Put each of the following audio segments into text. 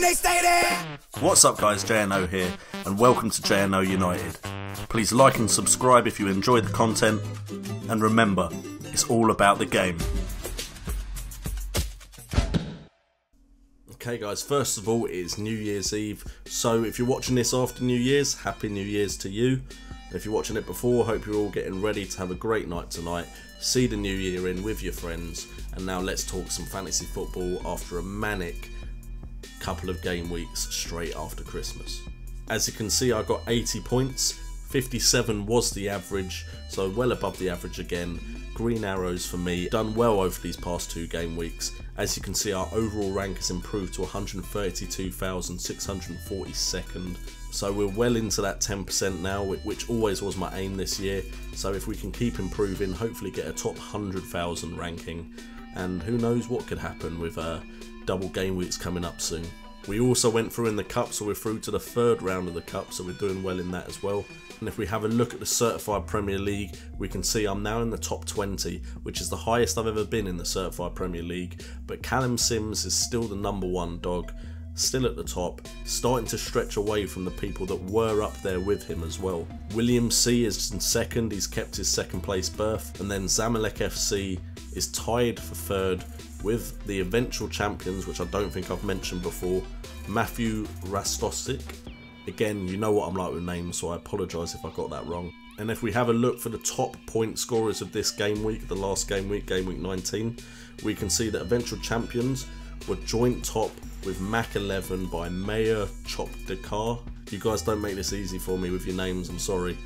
they stay there. What's up guys, JNO here, and welcome to JNO United. Please like and subscribe if you enjoy the content, and remember, it's all about the game. Okay guys, first of all, it is New Year's Eve, so if you're watching this after New Year's, Happy New Year's to you. And if you're watching it before, hope you're all getting ready to have a great night tonight, see the new year in with your friends, and now let's talk some fantasy football after a manic couple of game weeks straight after Christmas. As you can see, I got 80 points, 57 was the average, so well above the average again. Green arrows for me, done well over these past 2 game weeks. As you can see, our overall rank has improved to 132,642nd, so we're well into that 10% now, which always was my aim this year. So if we can keep improving, hopefully get a top 100,000 ranking, and who knows what could happen with double game weeks coming up soon. We also went through in the cup, so we're through to the 3rd round of the cup, so we're doing well in that as well. And if we have a look at the Certified Premier League, we can see I'm now in the top 20, which is the highest I've ever been in the Certified Premier League. But Callum Sims is still the #1 dog, still at the top, starting to stretch away from the people that were up there with him as well. William C is in 2nd, he's kept his 2nd place berth, and then Zamalek FC is tied for 3rd with the eventual champions, which I don't think I've mentioned before, Matthew Rastosic. Again, you know what I'm like with names, so I apologise if I got that wrong. And if we have a look for the top point scorers of this game week, the last game week, game week 19, we can see that eventual champions were joint top with Mac 11 by Mayor Chopdekar. You guys don't make this easy for me with your names, I'm sorry.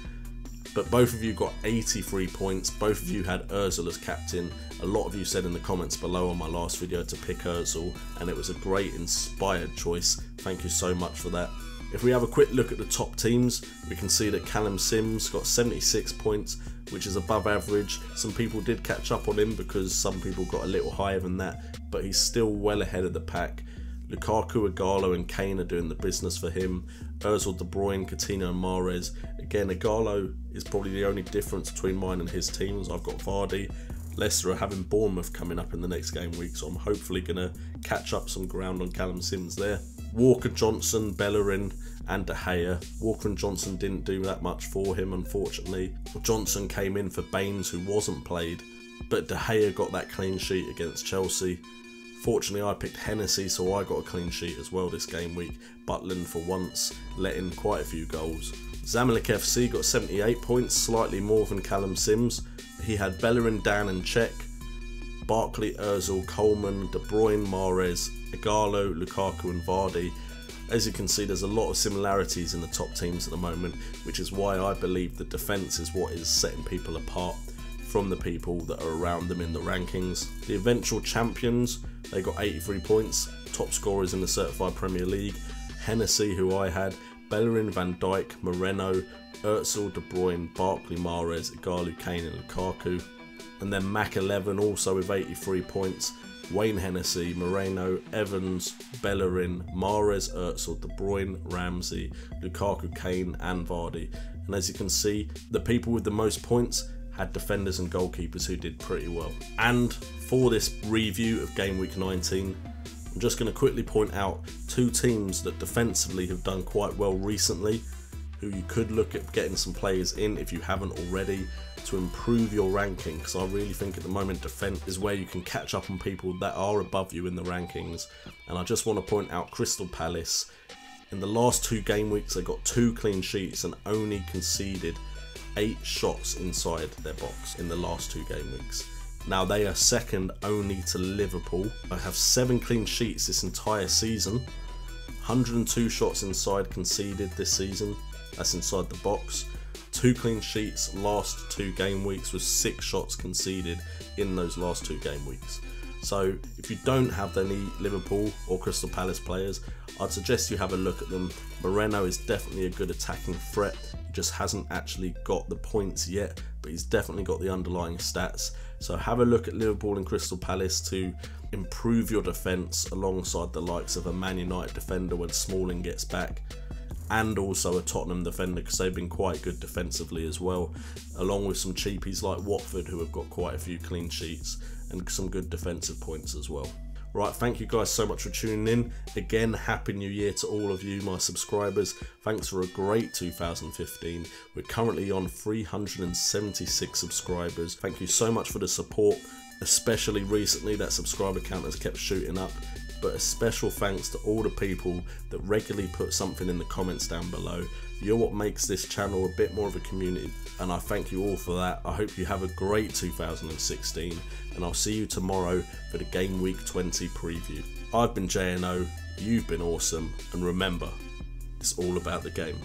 But both of you got 83 points, both of you had Ozil as captain. A lot of you said in the comments below on my last video to pick Ozil, and it was a great inspired choice. Thank you so much for that. If we have a quick look at the top teams, we can see that Callum Sims got 76 points, which is above average. Some people did catch up on him because some people got a little higher than that, but he's still well ahead of the pack. Lukaku, Igalo and Kane are doing the business for him. Ozil, De Bruyne, Coutinho and Mahrez. Again, Igalo is probably the only difference between mine and his teams. I've got Vardy. Leicester are having Bournemouth coming up in the next game week, so I'm hopefully going to catch up some ground on Callum Sims there. Walker, Johnson, Bellerin and De Gea. Walker and Johnson didn't do that much for him, unfortunately. Johnson came in for Baines, who wasn't played, but De Gea got that clean sheet against Chelsea. Fortunately, I picked Hennessy, so I got a clean sheet as well this game week. Butland, for once, let in quite a few goals. Zamalek FC got 78 points, slightly more than Callum Sims. He had Bellerin, Dan and Cech, Barkley, Ozil, Coleman, De Bruyne, Mahrez, Igalo, Lukaku and Vardy. As you can see, there's a lot of similarities in the top teams at the moment, which is why I believe the defence is what is setting people apart from the people that are around them in the rankings. The eventual champions, they got 83 points, top scorers in the Certified Premier League. Hennessy, who I had, Bellerin, Van Dijk, Moreno, Ozil, De Bruyne, Barkley, Mahrez, Igalo, Kane and Lukaku. And then Mac 11 also with 83 points, Wayne Hennessy, Moreno, Evans, Bellerin, Mahrez, Ozil, De Bruyne, Ramsey, Lukaku, Kane and Vardy. And as you can see, the people with the most points had defenders and goalkeepers who did pretty well. And for this review of Game Week 19, I'm just going to quickly point out 2 teams that defensively have done quite well recently, who you could look at getting some players in if you haven't already, to improve your ranking, because I really think at the moment defence is where you can catch up on people that are above you in the rankings. And I just want to point out Crystal Palace. In the last 2 game weeks they got 2 clean sheets and only conceded 8 shots inside their box in the last 2 game weeks. Now they are second only to Liverpool. I have 7 clean sheets this entire season, 102 shots inside conceded this season, that's inside the box. 2 clean sheets last 2 game weeks with 6 shots conceded in those last 2 game weeks. So if you don't have any Liverpool or Crystal Palace players, I'd suggest you have a look at them. Moreno is definitely a good attacking threat. He just hasn't actually got the points yet, but he's definitely got the underlying stats. So have a look at Liverpool and Crystal Palace to improve your defence alongside the likes of a Man United defender when Smalling gets back, and also a Tottenham defender, because they've been quite good defensively as well, along with some cheapies like Watford who have got quite a few clean sheets and some good defensive points as well. Right, thank you guys so much for tuning in. Again, Happy New Year to all of you, my subscribers. Thanks for a great 2015. We're currently on 376 subscribers. Thank you so much for the support, especially recently. That subscriber count has kept shooting up. But a special thanks to all the people that regularly put something in the comments down below. You're what makes this channel a bit more of a community, and I thank you all for that. I hope you have a great 2016, and I'll see you tomorrow for the Game Week 20 preview. I've been JNO, you've been awesome, and remember, it's all about the game.